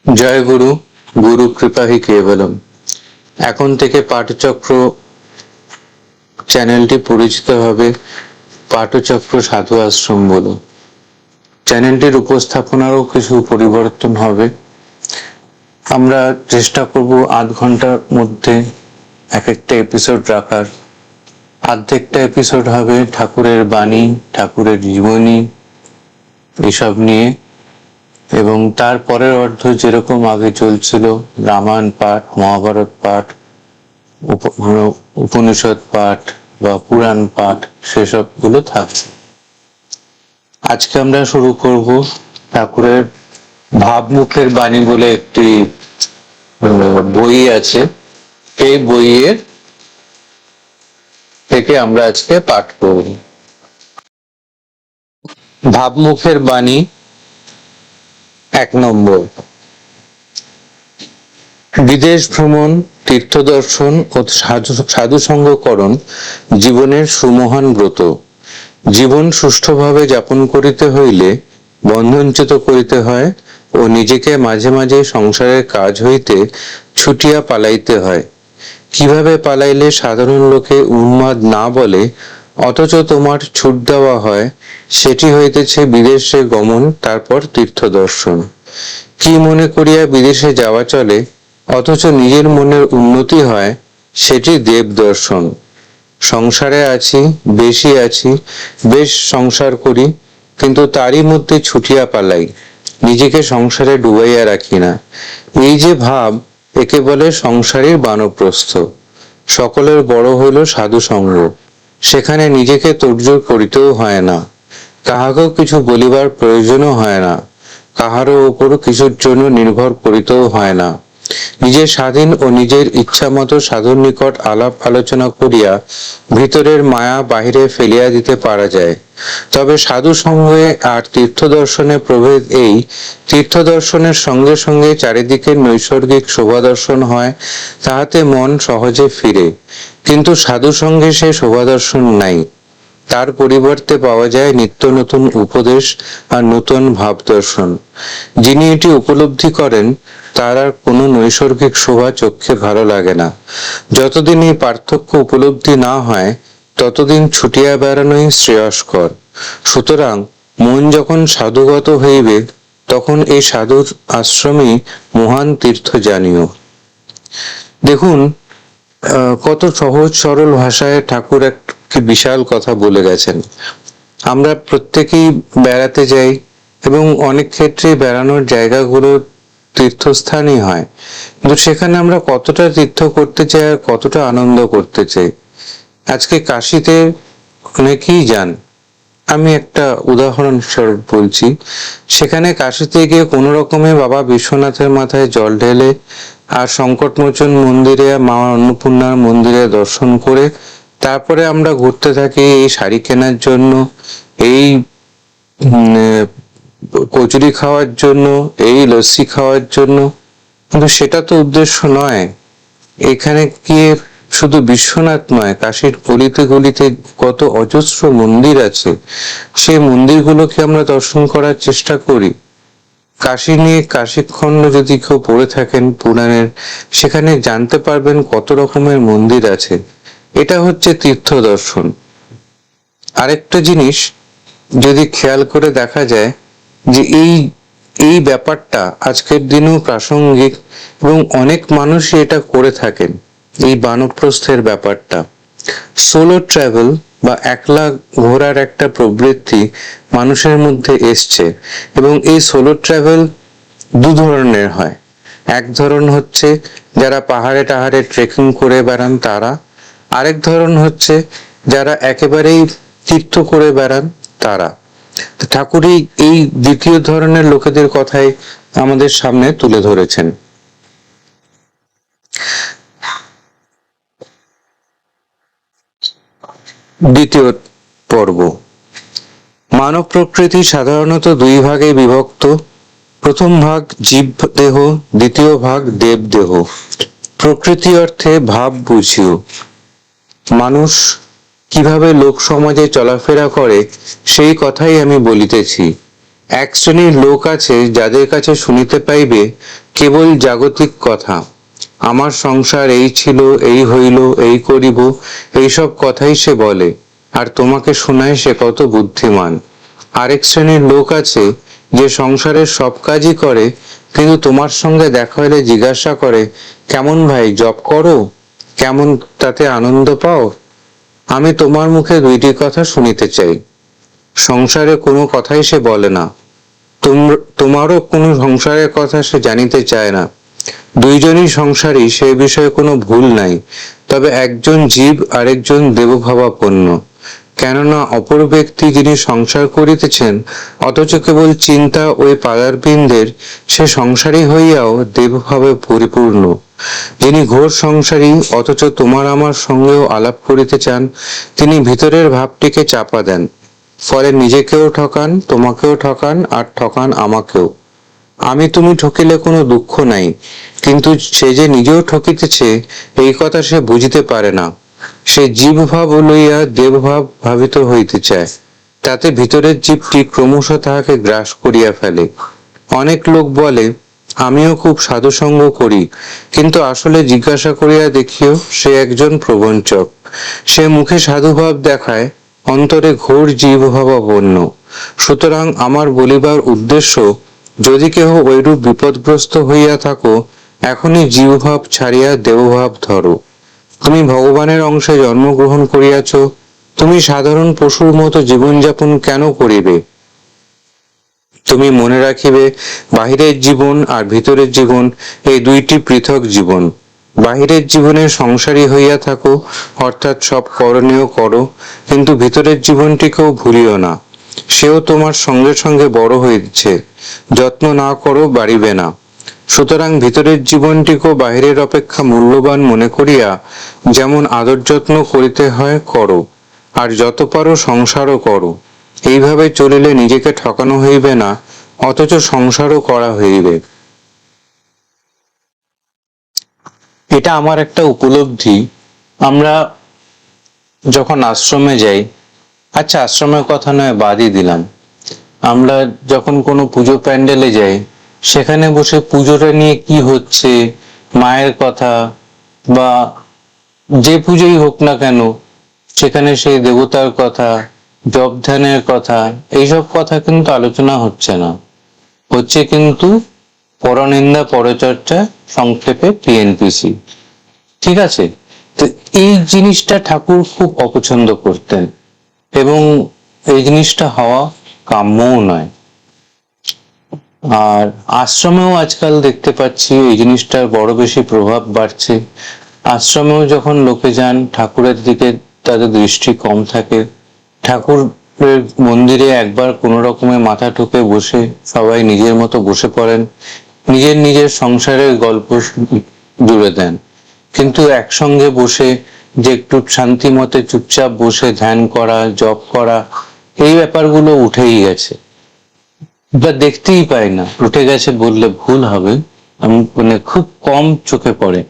জয় গুরু, গুরু কৃপাহি কেবলম। এখন থেকে পাঠচক্র চ্যানেলটি পরিচিত হবে পাঠচক্র সাধু আশ্রম বলে। চ্যানেলটির উপস্থাপনারও কিছু পরিবর্তন হবে। আমরা চেষ্টা করব আধ ঘন্টার মধ্যে এক একটা এপিসোড রাখার। অর্ধেকটা এপিসোড হবে ঠাকুরের বাণী, ঠাকুরের জীবনী এসব নিয়ে, এবং তারপরের অর্ধ যেরকম আগে চলছিল রামায়ণ পাঠ, মহাভারত পাঠ, উপনিষদ পাঠ বা পুরাণ পাঠ, সেসব গুলো থাকছে। আজকে আমরা শুরু করব ঠাকুরের ভাবমুখের বাণী বলে একটি বই আছে। এই বইয়ের থেকে আমরা আজকে পাঠ করব। ভাবমুখের বাণী 1 নম্বর। বিদেশ ভ্রমণ, তীর্থ দর্শন ও সাধু সঙ্গকরণ জীবনের সুমহান ব্রত। জীবন সুষ্ঠুভাবে যাপন করিতে হইলে বন্ধনচ্যুত করিতে হয় ও নিজেকে মাঝে মাঝে সংসারের কাজ হইতে ছুটিয়া পালাইতে হয়। কিভাবে পালাইলে সাধারণ লোকে উন্মাদ না বলে, অথচ তোমার ছুট দেওয়া হয়, সেটি হইতেছে বিদেশে গমন, তারপর তীর্থ দর্শন। কি মনে করিয়া বিদেশে যাওয়া চলে, অথচ নিজের মনের উন্নতি হয়, সেটি দেব দর্শন। সংসারে আছি, বেশি আছি, বেশ সংসার করি, কিন্তু তারই মধ্যে ছুটিয়া পালাই, নিজেকে সংসারে ডুবাইয়া রাখি না। এই যে ভাব, একে বলে সংসারের বানপ্রস্থ। সকলের বড় হইল সাধু সঙ্গ, সেখানে নিজেকে তোড়জোড় করিতেও হয় না, কাহাকেও কিছু বলিবার প্রয়োজনও হয় না, কাহারও উপর কিছুর জন্য নির্ভর করিতেও হয় না। নিজের স্বাধীন ও নিজের ইচ্ছা মতো সাধুর নিকট আলাপ আলোচনা করিয়া ভিতরের মায়া বাহিরে ফেলিয়া দিতে পারা যায়। তবে সাধু সঙ্গে আর তীর্থ দর্শনে প্রভেদ এই, তীর্থ দর্শনের সঙ্গে সঙ্গে চারিদিকে নৈসর্গিক শোভা দর্শন হয়, তাহাতে মন সহজে ফিরে, কিন্তু সাধু সঙ্গে সে শোভা দর্শন নাই। তার পরিবর্তে পাওয়া যায় নিত্য নতুন উপদেশ আর নতুন ভাব দর্শন। যিনি এটি উপলব্ধি করেন, তার আর কোনো নৈসর্গিক শোভা চোখে ভালো লাগে না। যতদিন এই পার্থক্য উপলব্ধি না হয়, ততদিন ছুটিয়া বেড়ানোই শ্রেয়স্কর। সুতরাং মন যখন সাধুগত হইবে, তখন এই সাধুর আশ্রমই মহান তীর্থ জানিও। দেখুন, কত সহজ সরল ভাষায় ঠাকুর একটি বিশাল কথা বলে গেছেন। আমরা প্রত্যেকেই বেড়াতে যাই, এবং অনেক ক্ষেত্রে বেড়ানোর জায়গাগুলো তীর্থস্থানই হয়, কিন্তু সেখানে আমরা কতটা তীর্থ করতে চাই আর কতটা আনন্দ করতে চাই। আজকে কাশিতে অনেকেই যান, আমি একটা উদাহরণ স্বরূপ বলছি। সেখানে কাশিতে গিয়ে কোনো রকমে বাবা বিশ্বনাথের মাথায় জল ঢেলে আর সংকটমোচন মন্দিরে, মা অন্নপূর্ণার মন্দিরে দর্শন করে তারপরে আমরা ঘুরতে থাকি এই শাড়ি কেনার জন্য, এই কচুরি খাওয়ার জন্য, এই লস্যি খাওয়ার জন্য, কিন্তু সেটা তো উদ্দেশ্য নয়। এখানে গিয়ে শুধু বিশ্বনাথ নয়, কাশীর গলিতে গলিতে কত অজস্র মন্দির আছে, সেই মন্দিরগুলোকে আমরা দর্শন করার চেষ্টা করি। কাশী নিয়ে কাশীখণ্ড যদি কেউ পড়ে থাকেন পুরাণের, সেখানে জানতে পারবেন কত রকমের মন্দির আছে। এটা হচ্ছে তীর্থ দর্শন। আরেকটা জিনিস যদি খেয়াল করে দেখা যায়, যে এই ব্যাপারটা আজকের দিনেও প্রাসঙ্গিক, এবং অনেক মানুষই এটা করে থাকেন। এই বানপ্রস্থের ব্যাপারটা, সোলো ট্রাভেল বা একলা ঘোরার একটা প্রবৃত্তি মানুষের মধ্যে এসছে, এবং এই সোলো ট্রাভেল দু ধরনের হয়। এক ধরন হচ্ছে যারা পাহাড়ে টাহাড়ে ট্রেকিং করে বেড়ান তারা, আরেক ধরন হচ্ছে যারা একেবারেই তীর্থ করে বেড়ান তারা। ঠাকুরই এই দ্বিতীয় ধরনের লোকেদের কথাই আমাদের সামনে তুলে ধরেছেন। দ্বিতীয় পর্ব। মানব প্রকৃতি সাধারণত দুই ভাগে বিভক্ত। প্রথম ভাগ জীব দেহ, দ্বিতীয় ভাগ দেব দেহ। প্রকৃতি অর্থে ভাব বুঝিও। মানুষ কিভাবে লোক সমাজে চলাফেরা করে, সেই কথাই আমি বলিতেছি। এক শ্রেণীর লোক আছে যাদের কাছে শুনিতে পাইবে কেবল জাগতিক কথা। আমার সংসার এই ছিল, এই হইল, এই করিব, এইসব কথাই সে বলে, আর তোমাকে শোনায় সে কত বুদ্ধিমান। আরেক শ্রেণীর লোক আছে যে সংসারের সব কাজই করে, কিন্তু তোমার সঙ্গে দেখা হলে জিজ্ঞাসা করে, কেমন ভাই, জব করো? কেমন তাতে আনন্দ পাও? আমি তোমার মুখে দুইটি কথা শুনিতে চাই। সংসারে কোনো কথাই সে বলে না, তোমারও কোনো সংসারের কথা সে জানিতে চায় না। দুইজনই সংসারী, সে বিষয়ে কোনো ভুল নাই। তবে একজন জীব আরেকজন দেবভাবাপন্ন। কেননা অপর ব্যক্তি যিনি সংসার করিতেছেন, অথচ কেবল চিন্তা ওই পাদারবিন্দের, সে সংসারী হইয়াও দেবভাবে পরিপূর্ণ। যিনি ঘোর সংসারী, অথচ তোমার আমার সঙ্গেও আলাপ করিতে চান, তিনি ভিতরের ভাবটিকে চাপা দেন। ফলে নিজেকেও ঠকান, তোমাকেও ঠকান, আর ঠকান আমাকেও। আমি তুমি ঠকিলে কোনো দুঃখ নাই, কিন্তু সে যে নিজেও ঠকিতেছে এই কথা সে বুঝিতে পারে না। সে জীবভাব লইয়া দেবভাব ভাবিত হইতে চায়, তাতে ভিতরের জীবটি ক্রমশ তাহাকে গ্রাস করিয়া ফেলে। অনেক লোক বলে, আমিও খুব সাধুসঙ্গ করি, কিন্তু আসলে জিজ্ঞাসা করিয়া দেখিও সে একজন প্রবঞ্চক। সে মুখে সাধুভাব দেখায়, অন্তরে ঘোর জীবভাবাপন্ন। সুতরাং আমার বলিবার উদ্দেশ্য, যদি কেহ ঐরূপ বিপদগ্রস্ত হইয়া থাকো, এখনই জীবভাব ছাড়িয়া দেবভাব ধরো। তুমি ভগবানের অংশে জন্মগ্রহণ করিয়াছ, তুমি সাধারণ পশুর মতো জীবনযাপন কেন করিবে? তুমি মনে রাখিবে, বাহিরের জীবন আর ভিতরের জীবন এই দুইটি পৃথক জীবন। বাহিরের জীবনে সংসারী হইয়া থাকো, অর্থাৎ সব করণীয় করো, কিন্তু ভিতরের জীবনটিকেও ভুলিও না। সেও তোমার সঙ্গে সঙ্গে বড় হইছে, যত্ন না করো বাড়িবে না। সুতরাং ভিতরের জীবনটিকেও বাহিরের অপেক্ষা মূল্যবান মনে করিয়া যেমন আদর যত্ন করিতে হয় করো, আর যত পারো সংসারও করো। এইভাবে চলিলে নিজেকে ঠকানো হইবে না, অথচ সংসারও করা হইবে। এটা আমার একটা উপলব্ধি। আমরা যখন আশ্রমে যাই, আচ্ছা আশ্রমের কথা নয় বাদই দিলাম, আমরা যখন কোনো পুজো প্যান্ডেলে যাই, সেখানে বসে পুজোটা নিয়ে কি হচ্ছে, মায়ের কথা বা যে পুজোই হোক না কেন, সেখানে সেই দেবতার কথা, জপ ধ্যানের কথা, এইসব কথা কিন্তু আলোচনা হচ্ছে না। হচ্ছে কিন্তু পরনিন্দা, পরচর্চা, সংক্ষেপে টিএনপিসি। ঠিক আছে? তো এই জিনিসটা ঠাকুর খুব অপছন্দ করতেন, এবং এই জিনিসটা হওয়া কাম্যও নয়। আর আশ্রমেও আজকাল দেখতে পাচ্ছি এই জিনিসটার বড় বেশি প্রভাব বাড়ছে। আশ্রমেও যখন লোকে যান, ঠাকুরের দিকে তাদের দৃষ্টি কম থাকে। ঠাকুরের মন্দিরে একবার কোনো রকমে মাথা ঠুকে বসে সবাই নিজের মতো বসে পড়েন, নিজের নিজের সংসারের গল্প জুড়ে দেন। কিন্তু একসঙ্গে বসে যে একটু শান্তি মতে চুপচাপ বসে ধ্যান করা, জপ করা, এই ব্যাপারগুলো উঠেই গেছে, বা দেখতেই পাই না। উঠে গেছে বললে ভুল হবে, মানে খুব কম চোখে পড়ে।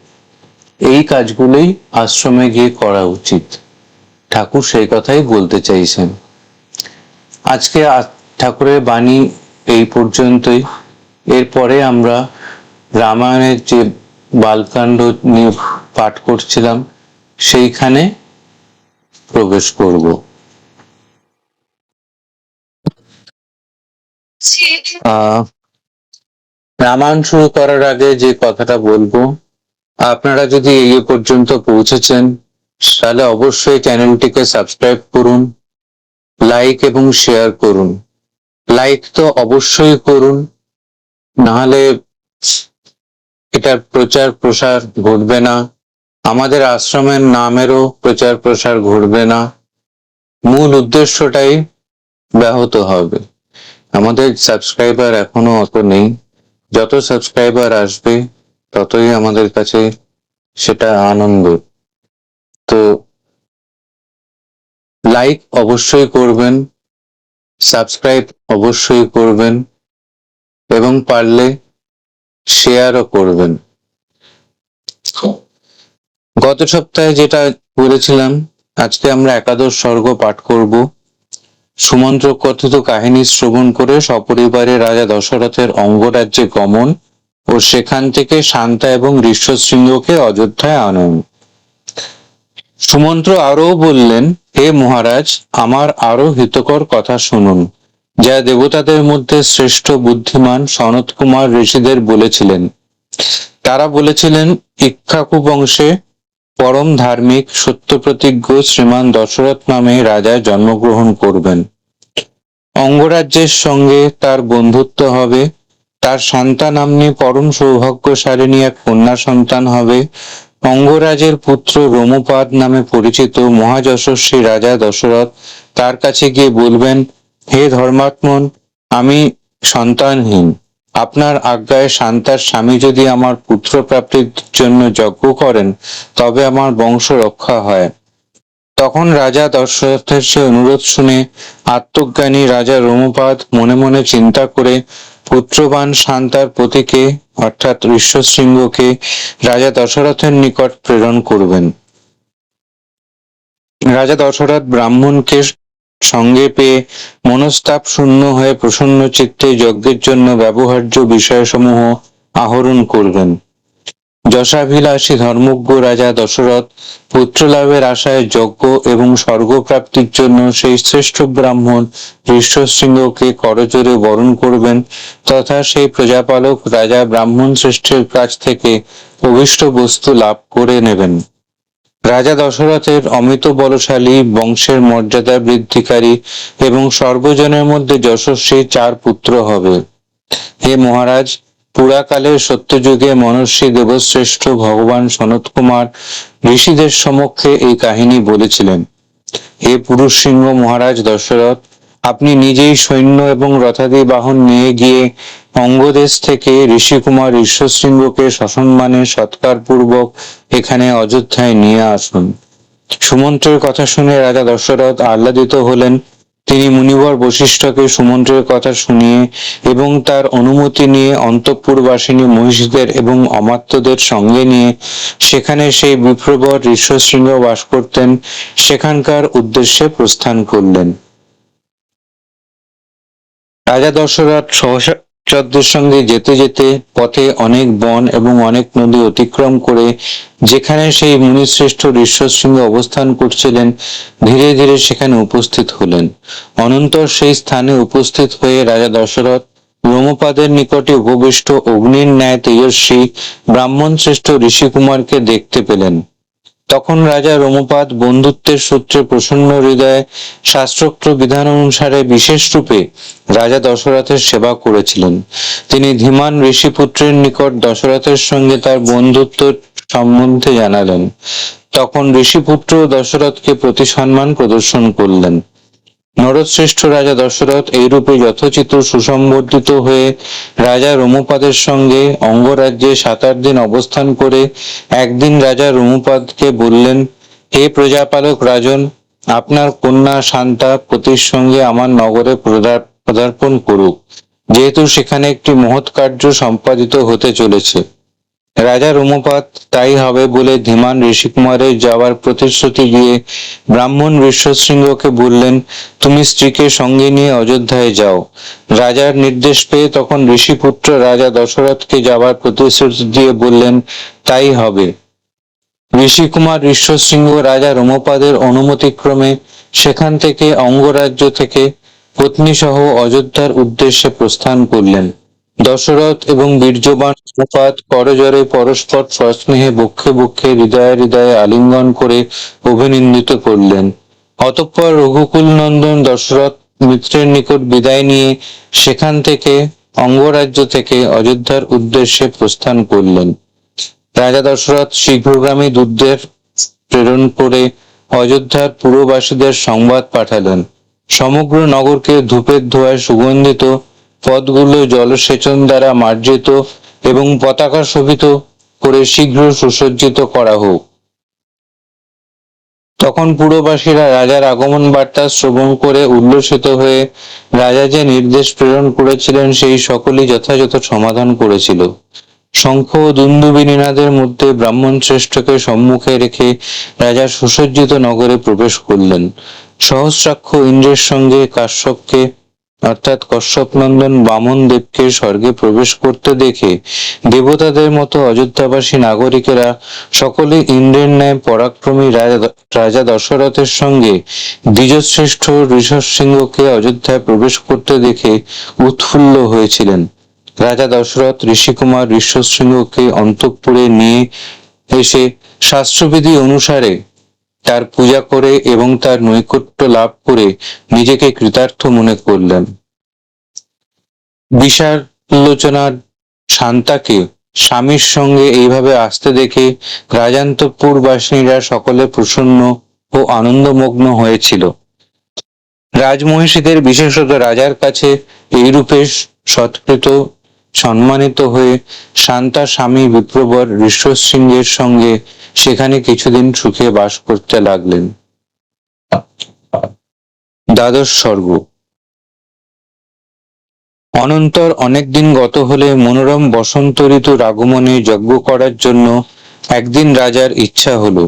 এই কাজগুলোই আশ্রমে গিয়ে করা উচিত। ঠাকুর সেই কথাই বলতে চাইছেন। আজকে ঠাকুরের বাণী এই পর্যন্তই। এরপরে আমরা রামায়ণের যে বালকাণ্ড নিয়ে পাঠ করছিলাম, সেইখানে প্রবেশ করব। রামায়ণ শুরু করার আগে যে কথাটা বলবো, আপনারা যদি এই পর্যন্ত পৌঁছেছেন, তাহলে অবশ্যই চ্যানেলটিকে সাবস্ক্রাইব করুন, লাইক এবং শেয়ার করুন। লাইক তো অবশ্যই করুন, নাহলে এটার প্রচার প্রসার ঘটবে না, আমাদের আশ্রমের নামেরও প্রচার প্রসার ঘটবে না, মূল উদ্দেশ্যটাই ব্যাহত হবে। আমাদের সাবস্ক্রাইবার এখনো অত নেই, যত সাবস্ক্রাইবার আসবে ততই আমাদের কাছে সেটা আনন্দ। তো লাইক অবশ্যই করবেন, সাবস্ক্রাইব অবশ্যই করবেন, এবং পারলে শেয়ারও করবেন। গত সপ্তাহে যেটা বলেছিলাম, আজকে আমরা একাদশ সর্গ পাঠ করব। সুমন্ত্র কথিত কাহিনী শ্রবণ করে সপরিবারে রাজা দশরথের অঙ্গরাজ্যে গমন ও সেখান থেকে শান্তা এবং ঋষ্যশৃঙ্গকে অযোধ্যায় আনেন। সুমন্ত্র আরও বললেন, হে মহারাজ, আমার আরো হিতকর কথা শুনুন, যা দেবতাদের মধ্যে শ্রেষ্ঠ বুদ্ধিমান সনত কুমার ঋষিদের বলেছিলেন। তারা বলেছিলেন, ইক্ষ্বাকু বংশে পরম ধার্মিক সত্যপ্রতিজ্ঞ শ্রীমান দশরথ নামে রাজা জন্মগ্রহণ করবেন। অঙ্গরাজ্যের সঙ্গে তার বন্ধুত্ব হবে, তার শান্তা নাম্নী পরম সৌভাগ্যশালিনী এক কন্যা সন্তান হবে। অঙ্গরাজের পুত্র রোমপাদ নামে পরিচিত মহাযশস্বী রাজা দশরথ তার কাছে গিয়ে বলবেন, হে ধর্মাত্মন, আমি সন্তানহীন। আপনার আজ্ঞায় শান্তার স্বামী যদি আমার পুত্র প্রাপ্তির জন্য যজ্ঞ করেন, তবে আমার বংশ রক্ষা হয়। তখন রাজা দশরথের সে অনুরোধ শুনে আত্মজ্ঞানী রাজা রোমপাদ মনে মনে চিন্তা করে পুত্রবান শান্তার পতিকে অর্থাৎ ঋষ্যশৃঙ্গকে রাজা দশরথের নিকট প্রেরণ করবেন। রাজা দশরথ ব্রাহ্মণকে সঙ্গে পেয়ে মনস্তাপ শূন্য হয়ে প্রসন্ন চিত্তে যজ্ঞের জন্য ব্যবহার্য বিষয়সমূহ আহরণ করবেন। যশাভিলাষী ধর্মজ্ঞ রাজা দশরথ পুত্রলাভের আশায় যজ্ঞ এবং স্বর্গপ্রাপ্তির জন্য সেই শ্রেষ্ঠ ব্রাহ্মণ ঋষ্যশৃঙ্গকে করজোড়ে বরণ করবেন তথা সেই প্রজাপালক রাজা ব্রাহ্মণ শ্রেষ্ঠের কাছ থেকে অভীষ্ট বস্তু লাভ করে নেবেন। রাজা দশরথের অমিত বলশালী, বংশের মর্যাদা বৃদ্ধিকারী এবং সর্বজনের মধ্যে যশস্বী 4 পুত্র হবে। হে মহারাজ, পুরাকালের সত্যযুগে মনস্বী দেবশ্রেষ্ঠ ভগবান সনত কুমার ঋষিদের সমক্ষে এই কাহিনী বলেছিলেন। হে পুরুষ সিংহ মহারাজ দশরথ, আপনি নিজেই সৈন্য এবং রথাদি বাহন নিয়ে গিয়ে অঙ্গদেশ থেকে ঋষিকুমার ঋষ্যশৃঙ্গকে সসম্মানে সৎকার পূর্বক এখানে অযোধ্যায় নিয়ে আসুন। সুমন্ত্রের কথা শুনে রাজা দশরথ আহ্লাদিত হলেন। তিনি মুনিবর বশিষ্ঠকে সুমন্ত্রের কথা শুনিয়ে এবং তার অনুমতি নিয়ে অন্তঃপুরবাসিনী মহিষীদের এবং অমাত্যদের সঙ্গে নিয়ে সেখানে সেই বিপ্রবর ঋষ্যশৃঙ্গ বাস করতেন সেখানকার উদ্দেশ্যে প্রস্থান করলেন। রাজা দশরথ সহচরদের সঙ্গে যেতে যেতে পথে অনেক বন এবং অনেক নদী অতিক্রম করে যেখানে সেই মুনিশ্রেষ্ঠ ঋষ্যশৃঙ্গ অবস্থান করছিলেন ধীরে ধীরে সেখানে উপস্থিত হলেন। অনন্তর সেই স্থানে উপস্থিত হয়ে রাজা দশরথ রোমপাদের নিকটে উপবিষ্ট অগ্নির ন্যায় তেজস্বী ব্রাহ্মণ শ্রেষ্ঠ ঋষিকুমারকে দেখতে পেলেন। তখন রাজা রোমপাদ বন্ধুত্বের সূত্রে প্রসন্ন হৃদয়ে শাস্ত্রোক্ত বিধান অনুসারে বিশেষ রূপে রাজা দশরথের সেবা করেছিলেন। তিনি ধীমান ঋষিপুত্রের নিকট দশরথের সঙ্গে তার বন্ধুত্ব সম্বন্ধে জানালেন। তখন ঋষিপুত্র দশরথকে প্রতি সম্মান প্রদর্শন করলেন। নরশ্রেষ্ঠ রাজা দশরথ এইরূপে যথোচিত সুসম্বর্ধিত হয়ে রাজা রোমপাদের সঙ্গে অঙ্গরাজ্যে 7-8 দিন অবস্থান করে একদিন রাজা রোমপাদকে বললেন, হে প্রজাপালক রাজন, আপনার কন্যা শান্তা পতির সঙ্গে আমার নগরে পদার্পণ করুক, যেহেতু সেখানে একটি মহৎ কার্য সম্পাদিত হতে চলেছে। রাজা রোমপাদ তাই হবে বলে ধীমান ঋষিকুমারের যাওয়ার প্রতিশ্রুতি দিয়ে ব্রাহ্মণ ঋষ্যশৃঙ্গকে বললেন, তুমি স্ত্রীকে সঙ্গে নিয়ে অযোধ্যায় যাও। রাজার নির্দেশ পেয়ে তখন ঋষিপুত্র রাজা দশরথকে যাওয়ার প্রতিশ্রুতি দিয়ে বললেন, তাই হবে। ঋষিকুমার ঋষ্যশৃঙ্গ রাজা রোমপাদের অনুমতিক্রমে সেখান থেকে অঙ্গরাজ্য থেকে পত্নী সহ অযোধ্যার উদ্দেশ্যে প্রস্থান করলেন। দশরথ এবং বীর্যবান রোমপাদ করজোড়ে পরস্পর সস্নেহে বক্ষে বক্ষে হৃদয়ে হৃদয়ে আলিঙ্গন করে অভিনন্দিত করলেন। অতঃপর রঘুকুল নন্দন দশরথ মিত্রের নিকট বিদায় নিয়ে সেখান থেকে অঙ্গরাজ্য থেকে অযোধ্যার উদ্দেশ্যে প্রস্থান করলেন। রাজা দশরথ শীঘ্রগামী দূতদের প্রেরণ করে অযোধ্যার পুরবাসীদের সংবাদ পাঠালেন। সমগ্র নগরকে ধূপের ধোঁয়ায় সুগন্ধিত, পথগুলো জলসেচন দ্বারা মার্জিত এবং পতাকা শোভিত করে শীঘ্র সুসজ্জিত করা হোক। তখন পুরবাসীরা রাজার আগমন বার্তা শ্রবণ করে উল্লসিত হয়ে রাজা যে নির্দেশ প্রেরণ করেছিলেন সেই সকলই যথাযথ সমাধান করেছিল। শঙ্খ ও দুন্দুবি নিনাদের মধ্যে ব্রাহ্মণ শ্রেষ্ঠকে সম্মুখে রেখে রাজা সুসজ্জিত নগরে প্রবেশ করলেন। সহস্রাক্ষ ইন্দ্রের সঙ্গে কাশ্যপকে অর্থাৎ কশ্যপ নন্দন বামন দেবকে স্বর্গে প্রবেশ করতে দেখে দেবতাদের মতো অযোধ্যাবাসী নাগরিকেরা সকলে ইন্দ্রের ন্যায় পরাক্রমী রাজা দশরথের সঙ্গে দ্বিজশ্রেষ্ঠ ঋষভসিংহকে অযোধ্যায় প্রবেশ করতে দেখে উৎফুল্ল হয়েছিলেন। রাজা দশরথ ঋষিকুমার ঋষভসিংহকে অন্তঃপুরে নিয়ে এসে শাস্ত্রবিধি অনুসারে তার পূজা করে এবং তার নৈকট্য লাভ করে নিজেকে কৃতার্থ মনে করলেন। বিষালোচনার শান্তাকে স্বামীর সঙ্গে এইভাবে আসতে দেখে রাজান্তঃপুরবাসিনীরা সকলে প্রসন্ন ও আনন্দমগ্ন হয়েছিল। রাজমহিষীদের বিশেষত রাজার কাছে এইরূপে সৎকৃত সম্মানিত হয়ে শান্তা স্বামী বিপ্রবর ঋষভসিংহের সঙ্গে সেখানে কিছুদিন সুখে বাস করতে লাগলেন। দ্বাদশ সর্গ। অনন্তর অনেক দিন গত হলে মনোরম বসন্ত ঋতুর আগমনে যজ্ঞ করার জন্য একদিন রাজার ইচ্ছা হলো।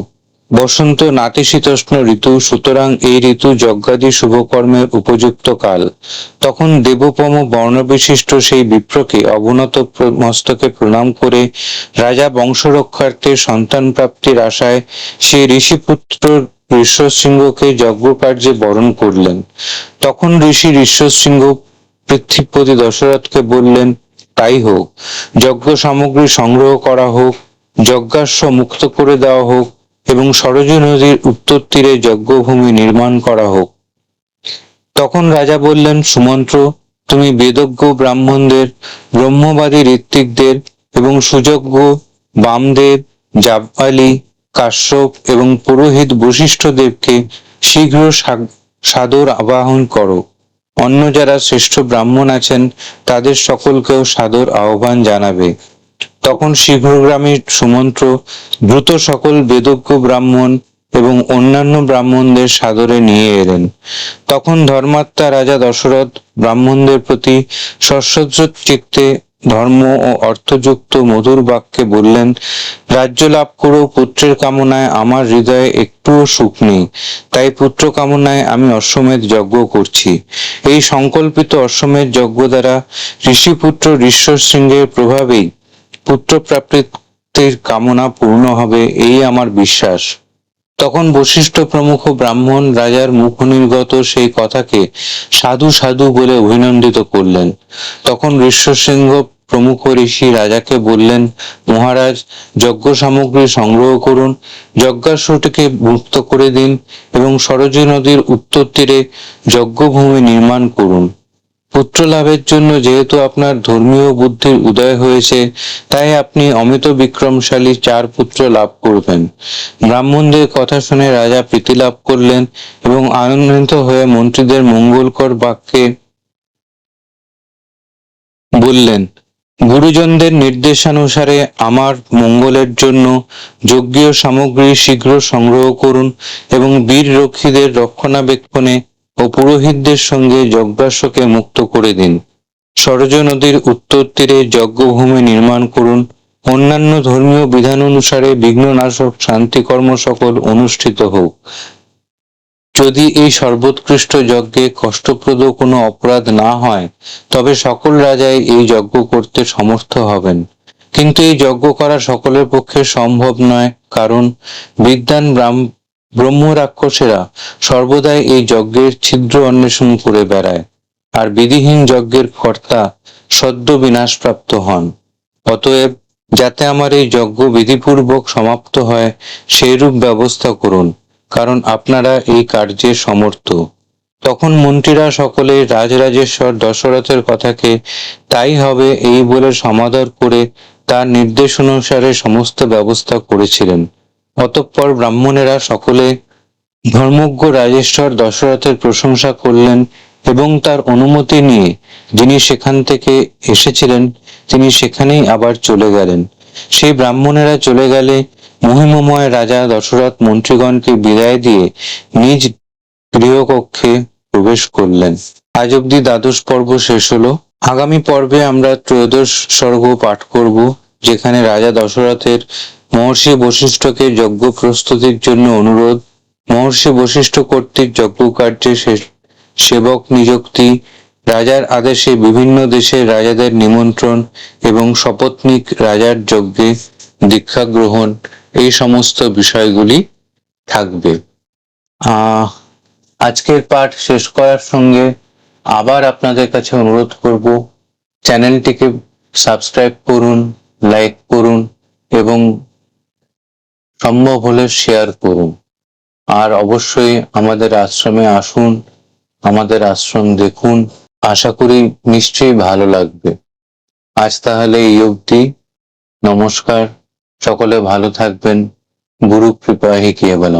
বসন্ত নাতিশীতোষ্ণ ঋতু, সুতরাং এই ঋতু যজ্ঞাদি শুভকর্মের উপযুক্ত কাল। তখন দেবোপম বর্ণবিশিষ্ট সেই বিপ্রকে অবনত মস্তকে প্রণাম করে রাজা বংশরক্ষার্থে সন্তান প্রাপ্তির আশায় সেই ঋষিপুত্র ঋষভসিংহকে যজ্ঞকার্যে বরণ করলেন। তখন ঋষি ঋষভসিংহ পৃথ্বীপতি দশরথকে বললেন, তাই হোক, যজ্ঞ সামগ্রী সংগ্রহ করা হোক, যজ্ঞাশ্ব মুক্ত করে দেওয়া হোক এবং সরযূ নদীর উত্তর তীরে যজ্ঞভূমি নির্মাণ করা হোক। তখন রাজা বললেন, সুমন্ত্র, তুমি বেদজ্ঞ ব্রাহ্মণদের, ব্রহ্মবাদী ঋত্বিকদের এবং সুযজ্ঞ বামদেব, জাব্বালি, কাশ্যপ এবং পুরোহিত বশিষ্ঠ দেবকে শীঘ্র সাদর আবাহন করো। অন্য যারা শ্রেষ্ঠ ব্রাহ্মণ আছেন তাদের সকলকেও সাদর আহ্বান জানাবে। তখন শীঘ্রগামী সুমন্ত্র দ্রুত সকল বেদজ্ঞ ব্রাহ্মণ এবং অন্যান্য ব্রাহ্মণদের সাদরে নিয়ে এলেন। তখন ধর্মাত্মা রাজা দশরথ ব্রাহ্মণদের প্রতি সশ্রদ্ধ চিত্তে ধর্ম ও অর্থযুক্ত মধুর বাক্যে বললেন, রাজ্য লাভ করেও পুত্রের কামনায় আমার হৃদয়ে একটুও সুখ নেই, তাই পুত্র কামনায় আমি অশ্বমেধ যজ্ঞ করছি। এই সংকল্পিত অশ্বমেধ যজ্ঞ দ্বারা ঋষিপুত্র ঋষভসিংহের প্রভাবেই পুত্র প্রাপ্তির কামনা পূর্ণ হবে, এই আমার বিশ্বাস। তখন বশিষ্ঠ প্রমুখ ব্রাহ্মণ রাজার মুখ নির্গত সেই কথাকে সাধু সাধু বলে অভিনন্দিত করলেন। তখন ঋষভসিংহ প্রমুখ ঋষি রাজাকে বললেন, মহারাজ, যজ্ঞ সামগ্রী সংগ্রহ করুন, যজ্ঞাশ্বটিকে মুক্ত করে দিন এবং সরযূ নদীর উত্তর তীরে যজ্ঞভূমি নির্মাণ করুন। পুত্র লাভের জন্য যেহেতু আপনার ধর্মীয় বুদ্ধির উদয় হয়েছে, তাই আপনি অমিত বিক্রমশালী 4 পুত্র লাভ করবেন। ব্রাহ্মণদের কথা শুনে রাজা প্রীতি লাভ করলেন এবং আনন্দিত হয়ে মন্ত্রীদের মঙ্গলকর বাক্যে বললেন, গুরুজনদের নির্দেশানুসারে আমার মঙ্গলের জন্য যজ্ঞীয় সামগ্রী শীঘ্র সংগ্রহ করুন এবং বীর রক্ষীদের রক্ষণাবেক্ষণে ও পুরোহিতদের সঙ্গে যজ্ঞাশ্বকে মুক্ত করে দিন। সরযূ নদীর উত্তর তীরে যজ্ঞভূমি নির্মাণ করুন। অন্যান্য ধর্মীয় বিধান অনুসারে বিঘ্ননাশক শান্তিকর্ম সকল অনুষ্ঠিত হোক। যদি এই সর্বোৎকৃষ্ট যজ্ঞে কষ্টপ্রদ কোনো অপরাধ না হয়, তবে সকল রাজাই এই যজ্ঞ করতে সমর্থ হবেন। কিন্তু এই যজ্ঞ করা সকলের পক্ষে সম্ভব নয়, কারণ বিদ্বান ব্রহ্ম রাক্ষসেরা সর্বদাই এই যজ্ঞের ছিদ্র অন্বেষণ করে বেড়ায়, আর বিধিহীন যজ্ঞের কর্তা সদ্য বিনাশপ্রাপ্ত হন। অতএব যাতে আমার এই যজ্ঞ বিধিপূর্বক সমাপ্ত হয়, সেইরূপ ব্যবস্থা করুন, কারণ আপনারা এই কার্যে সমর্থ। তখন মন্ত্রীরা সকলে রাজরাজেশ্বর দশরথের কথাকে তাই হবে এই বলে সমাদর করে তার নির্দেশ অনুসারে সমস্ত ব্যবস্থা করেছিলেন। অতঃপর ব্রাহ্মণেরা সকলে ধর্মজ্ঞ রাজেশ্বর দশরথের প্রশংসা করলেন এবং তার অনুমতি নিয়ে যিনি সেখান থেকে এসেছিলেন তিনি সেখানেই আবার চলে গেলেন। সেই ব্রাহ্মণেরা চলে গেলে মহিমময় রাজা দশরথ মন্ত্রীগণকে বিদায় দিয়ে নিজ গৃহকক্ষে প্রবেশ করলেন। আজ অব্দি দ্বাদশ পর্ব শেষ হলো। আগামী পর্বে আমরা ত্রয়োদশ সর্গ পাঠ করব, যেখানে রাজা দশরথের মহর্ষি বশিষ্ঠকে যজ্ঞ প্রস্তুতির জন্য অনুরোধ মহর্ষি বশিষ্ঠ কর্তৃক যজ্ঞকার্যে সেবক নিযুক্তি, রাজার আদেশে বিভিন্ন দেশের রাজাদের নিমন্ত্রণ এবং সপত্নীক রাজার যজ্ঞে দীক্ষা গ্রহণ, এই সমস্ত বিষয়গুলি থাকবে। আজকের পাঠ শেষ করার সঙ্গে আবার আপনাদের কাছে অনুরোধ করব, চ্যানেলটিকে সাবস্ক্রাইব করুন, লাইক করুন এবং সম্ভব হলে শেয়ার করুন। আর অবশ্যই আমাদের আশ্রমে আসুন, আমাদের আশ্রম দেখুন, আশা করি নিশ্চয়ই ভালো লাগবে। আজ তাহলে এই অবধি, নমস্কার, সকলে ভালো থাকবেন। গুরু কৃপাহি কেবলম।